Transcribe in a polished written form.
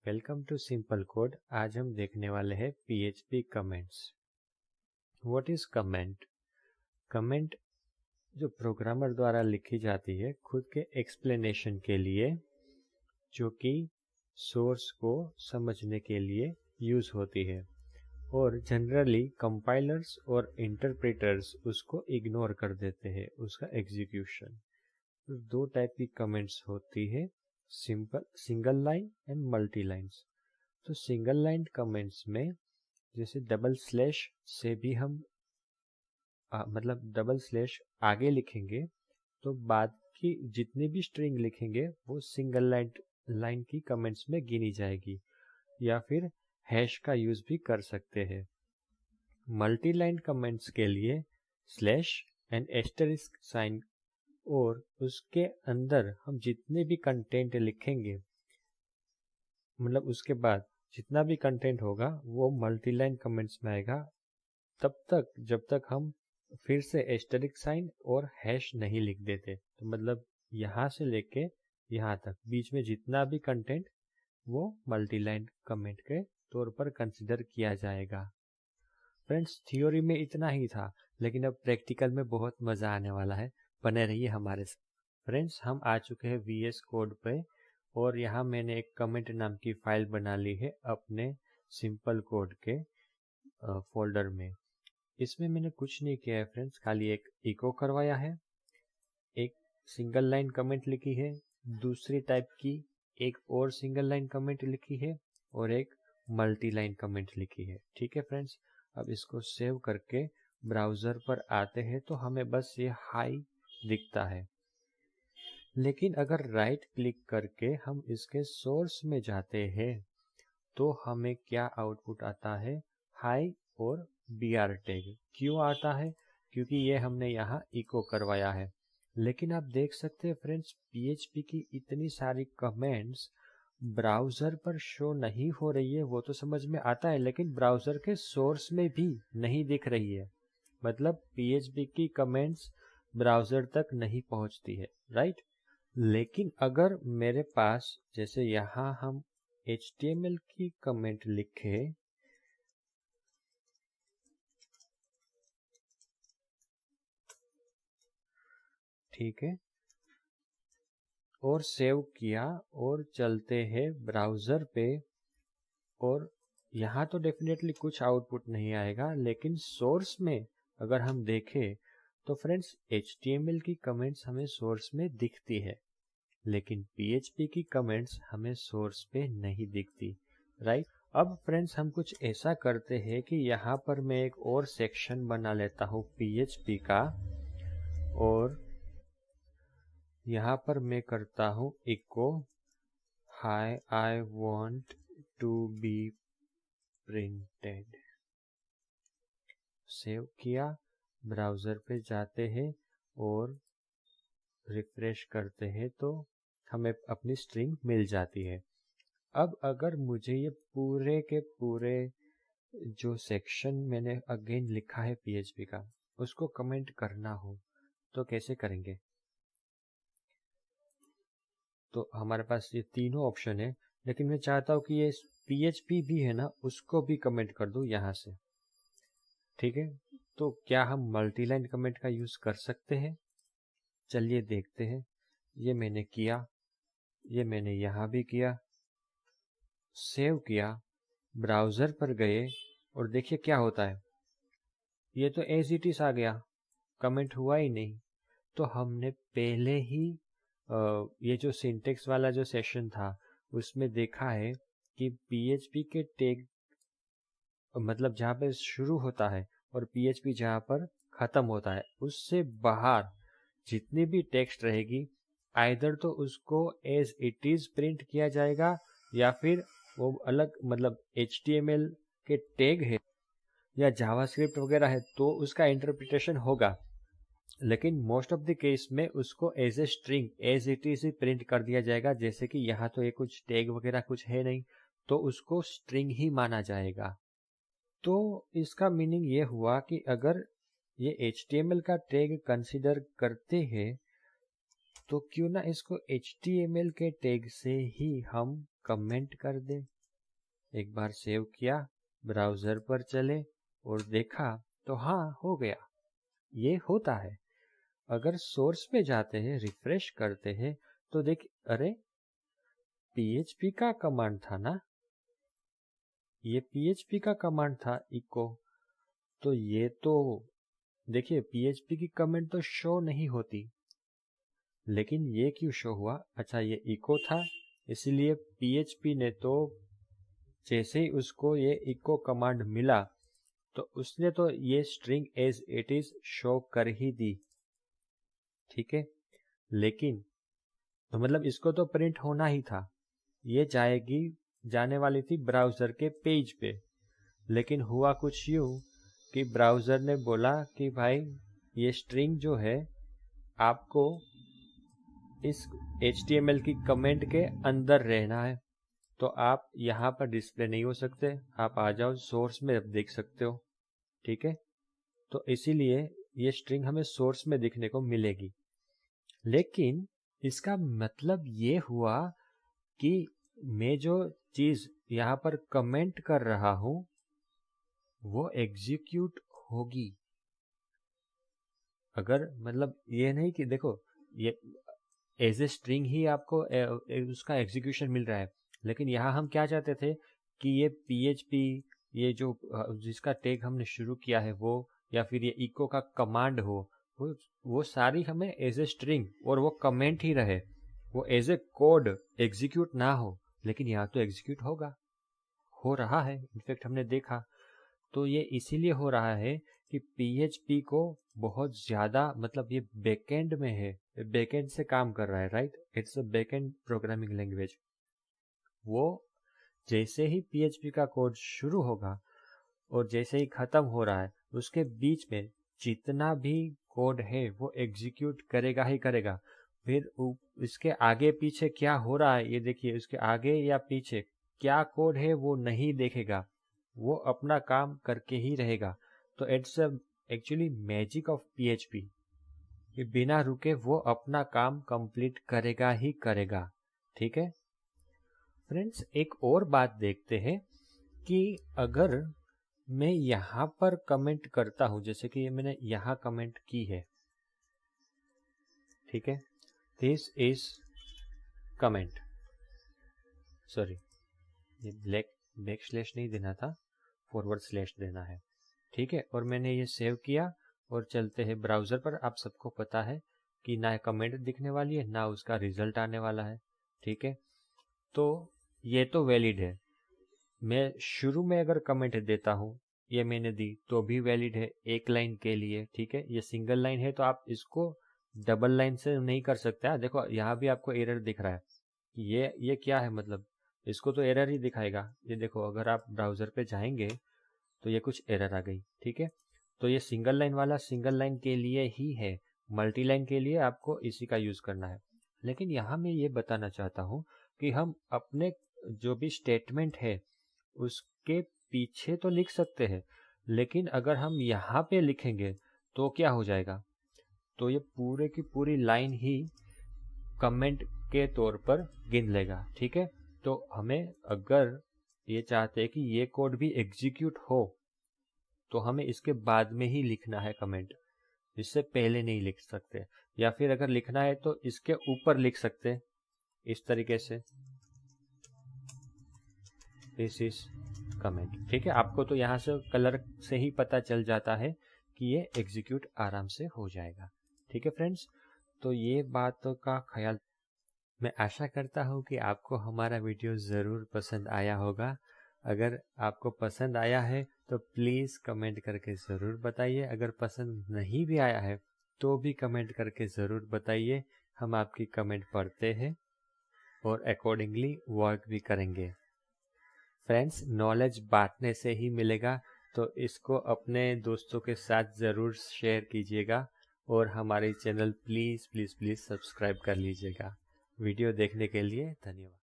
Welcome to simple code. आज हम देखने वाले हैं PHP comments. What is comment? Comment जो प्रोग्रामर द्वारा लिखी जाती है खुद के एक्सप्लेनेशन के लिए, जो कि सोर्स को समझने के लिए यूज होती है और जनरली कंपाइलर्स और इंटरप्रेटर्स उसको इग्नोर कर देते हैं उसका एग्जीक्यूशन। तो दो टाइप की कमेंट्स होती है, single line and multi lines. तो सिंगल लाइन कमेंट्स में जैसे डबल स्लैश से भी हम मतलब डबल स्लैश आगे लिखेंगे तो बाद की जितनी भी स्ट्रिंग लिखेंगे वो सिंगल लाइन की कमेंट्स में गिनी जाएगी, या फिर हैश का यूज भी कर सकते हैं। मल्टी लाइन कमेंट्स के लिए स्लैश एंड एस्टरिस्क साइन और उसके अंदर हम जितने भी कंटेंट लिखेंगे, मतलब उसके बाद जितना भी कंटेंट होगा वो मल्टी लाइन कमेंट्स में आएगा, तब तक जब तक हम फिर से एस्टेरिक साइन और हैश नहीं लिख देते। तो मतलब यहाँ से लेके यहाँ तक बीच में जितना भी कंटेंट वो मल्टी लाइन कमेंट के तौर पर कंसिडर किया जाएगा। फ्रेंड्स, थ्योरी में इतना ही था, लेकिन अब प्रैक्टिकल में बहुत मज़ा आने वाला है। बने रहिए हमारे साथ। फ्रेंड्स, हम आ चुके हैं VS कोड पे और यहाँ मैंने एक कमेंट नाम की फाइल बना ली है अपने सिंपल कोड के फोल्डर में। इसमें मैंने कुछ नहीं किया है फ्रेंड्स, खाली एक इको करवाया है, एक सिंगल लाइन कमेंट लिखी है, दूसरी टाइप की एक और सिंगल लाइन कमेंट लिखी है और एक मल्टी लाइन कमेंट लिखी है। ठीक है फ्रेंड्स, अब इसको सेव करके ब्राउज़र पर आते हैं तो हमें बस ये हाई दिखता है। लेकिन अगर राइट क्लिक करके हम इसके सोर्स में जाते हैं तो हमें क्या आउटपुट आता है? हाई और BR टैग। क्यों आता है? क्योंकि ये हमने यहाँ इको करवाया है। लेकिन आप देख सकते हैं फ्रेंड्स, PHP की इतनी सारी कमेंट्स ब्राउज़र पर शो नहीं हो रही है, वो तो समझ में आता है, लेकिन ब्राउज़र के सोर्स में भी नहीं दिख रही है। मतलब PHP की कमेंट्स ब्राउज़र तक नहीं पहुँचती है, राइट? लेकिन अगर मेरे पास जैसे यहाँ हम HTML की कमेंट लिखे, ठीक है, और सेव किया और चलते हैं ब्राउज़र पे, और यहाँ तो डेफिनेटली कुछ आउटपुट नहीं आएगा, लेकिन सोर्स में अगर हम देखें तो फ्रेंड्स HTML की कमेंट्स हमें सोर्स में दिखती है, लेकिन PHP की कमेंट्स हमें सोर्स पे नहीं दिखती, राइट? अब फ्रेंड्स हम कुछ ऐसा करते हैं कि यहाँ पर मैं एक और सेक्शन बना लेता हूँ PHP का, और यहाँ पर मैं करता हूँ echo hi I want to be printed. Save किया, ब्राउज़र पे जाते हैं और रिफ्रेश करते हैं तो हमें अपनी स्ट्रिंग मिल जाती है। अब अगर मुझे ये पूरे के पूरे जो सेक्शन मैंने अगेन लिखा है PHP का उसको कमेंट करना हो तो कैसे करेंगे? तो हमारे पास ये तीनों ऑप्शन है, लेकिन मैं चाहता हूँ कि ये PHP भी है ना, उसको भी कमेंट कर दूँ यहाँ से। ठीक है, तो क्या हम मल्टी लाइन कमेंट का यूज़ कर सकते हैं? चलिए देखते हैं। ये मैंने किया, ये मैंने यहाँ भी किया, सेव किया, ब्राउज़र पर गए और देखिए क्या होता है। ये तो एज इट इज आ गया, कमेंट हुआ ही नहीं। तो हमने पहले ही ये जो सिंटेक्स वाला जो सेशन था उसमें देखा है कि PHP के टैग मतलब जहाँ पे शुरू होता है और PHP जहाँ पर ख़त्म होता है उससे बाहर जितनी भी टेक्स्ट रहेगी, आइदर तो उसको एज इट इज प्रिंट किया जाएगा या फिर वो अलग, मतलब HTML के टैग है या जावास्क्रिप्ट वगैरह है तो उसका इंटरप्रिटेशन होगा, लेकिन मोस्ट ऑफ द केस में उसको as a string as it is ही प्रिंट कर दिया जाएगा। जैसे कि यहाँ तो ये कुछ टैग वगैरह कुछ है नहीं, तो उसको स्ट्रिंग ही माना जाएगा। तो इसका मीनिंग ये हुआ कि अगर ये HTML का टैग कंसिडर करते हैं तो क्यों ना इसको HTML के टैग से ही हम कमेंट कर दे। एक बार सेव किया, ब्राउज़र पर चले और देखा तो हाँ हो गया। ये होता है। अगर सोर्स पे जाते हैं, रिफ्रेश करते हैं तो देख, अरे PHP का कमांड था ना, ये PHP का कमांड था इको। तो ये तो देखिए PHP की कमेंट तो शो नहीं होती, लेकिन ये क्यों शो हुआ? अच्छा, ये इको था, इसलिए PHP ने तो जैसे ही उसको ये इको कमांड मिला तो उसने तो ये string as it is show कर ही दी, ठीक है। लेकिन तो मतलब इसको तो प्रिंट होना ही था, ये जाने वाली थी ब्राउज़र के पेज पे। लेकिन हुआ कुछ यूँ कि ब्राउज़र ने बोला कि भाई ये स्ट्रिंग जो है आपको इस HTML की कमेंट के अंदर रहना है, तो आप यहाँ पर डिस्प्ले नहीं हो सकते, आप आ जाओ सोर्स में, अब देख सकते हो, ठीक है। तो इसीलिए ये स्ट्रिंग हमें सोर्स में दिखने को मिलेगी। लेकिन इसका मतलब ये हुआ कि मैं जो चीज यहाँ पर कमेंट कर रहा हूं वो एग्जीक्यूट होगी। अगर मतलब ये नहीं कि देखो ये एज ए स्ट्रिंग ही आपको उसका एग्जीक्यूशन मिल रहा है, लेकिन यहाँ हम क्या चाहते थे कि ये PHP, ये जो जिसका टैग हमने शुरू किया है वो, या फिर ये इको का कमांड हो, वो सारी हमें एज ए स्ट्रिंग और वो कमेंट ही रहे, वो एज ए कोड एग्जीक्यूट ना हो। लेकिन यहाँ तो एग्जीक्यूट हो रहा है, इनफैक्ट हमने देखा। तो ये इसीलिए हो रहा है कि PHP को बहुत ज्यादा, मतलब ये बैकएंड में है, बैकएंड से काम कर रहा है, right. It's a backend programming language. वो जैसे ही PHP का कोड शुरू होगा और जैसे ही खत्म हो रहा है, उसके बीच में जितना भी कोड है वो एग्जीक्यूट करेगा ही करेगा। फिर इसके आगे पीछे क्या हो रहा है ये देखिए, इसके आगे या पीछे क्या कोड है वो नहीं देखेगा, वो अपना काम करके ही रहेगा। तो it's actually magic of PHP कि बिना रुके वो अपना काम कंप्लीट करेगा ही करेगा, ठीक है। फ्रेंड्स, एक और बात देखते हैं कि अगर मैं यहाँ पर कमेंट करता हूं, जैसे कि मैंने यहाँ कमेंट की है, ठीक है, दिस इज कमेंट, सॉरी ये बैक स्लैश नहीं देना था, फॉरवर्ड स्लैश देना है, ठीक है। और मैंने ये सेव किया और चलते हैं ब्राउजर पर। आप सबको पता है कि ना कमेंट दिखने वाली है ना उसका रिजल्ट आने वाला है, ठीक है। तो ये तो वैलिड है। मैं शुरू में अगर कमेंट देता हूँ, ये मैंने दी तो भी वैलिड है एक लाइन के लिए, ठीक है। ये सिंगल लाइन है तो आप इसको डबल लाइन से नहीं कर सकते। देखो यहाँ भी आपको एरर दिख रहा है, ये क्या है, मतलब इसको तो एरर ही दिखाएगा। ये देखो अगर आप ब्राउजर पे जाएंगे तो ये कुछ एरर आ गई, ठीक है। तो ये सिंगल लाइन वाला सिंगल लाइन के लिए ही है, मल्टी लाइन के लिए आपको इसी का यूज करना है। लेकिन यहाँ मैं ये बताना चाहता हूँ कि हम अपने जो भी स्टेटमेंट है उसके पीछे तो लिख सकते हैं, लेकिन अगर हम यहाँ पे लिखेंगे तो क्या हो जाएगा, तो ये पूरे की पूरी लाइन ही कमेंट के तौर पर गिन लेगा, ठीक है। तो हमें अगर ये चाहते हैं कि ये कोड भी एग्जीक्यूट हो तो हमें इसके बाद में ही लिखना है कमेंट, इससे पहले नहीं लिख सकते। या फिर अगर लिखना है तो इसके ऊपर लिख सकते हैं इस तरीके से, दिस इज कमेंट, ठीक है। आपको तो यहाँ से कलर से ही पता चल जाता है कि ये एग्जीक्यूट आराम से हो जाएगा, ठीक है फ्रेंड्स। तो ये बातों का ख्याल, मैं आशा करता हूँ कि आपको हमारा वीडियो ज़रूर पसंद आया होगा। अगर आपको पसंद आया है तो प्लीज़ कमेंट करके ज़रूर बताइए। अगर पसंद नहीं भी आया है तो भी कमेंट करके ज़रूर बताइए, हम आपकी कमेंट पढ़ते हैं और अकॉर्डिंगली वर्क भी करेंगे। फ्रेंड्स, नॉलेज बांटने से ही मिलेगा, तो इसको अपने दोस्तों के साथ ज़रूर शेयर कीजिएगा और हमारे channel please please please subscribe कर लीजिएगा। वीडियो देखने के लिए धन्यवाद।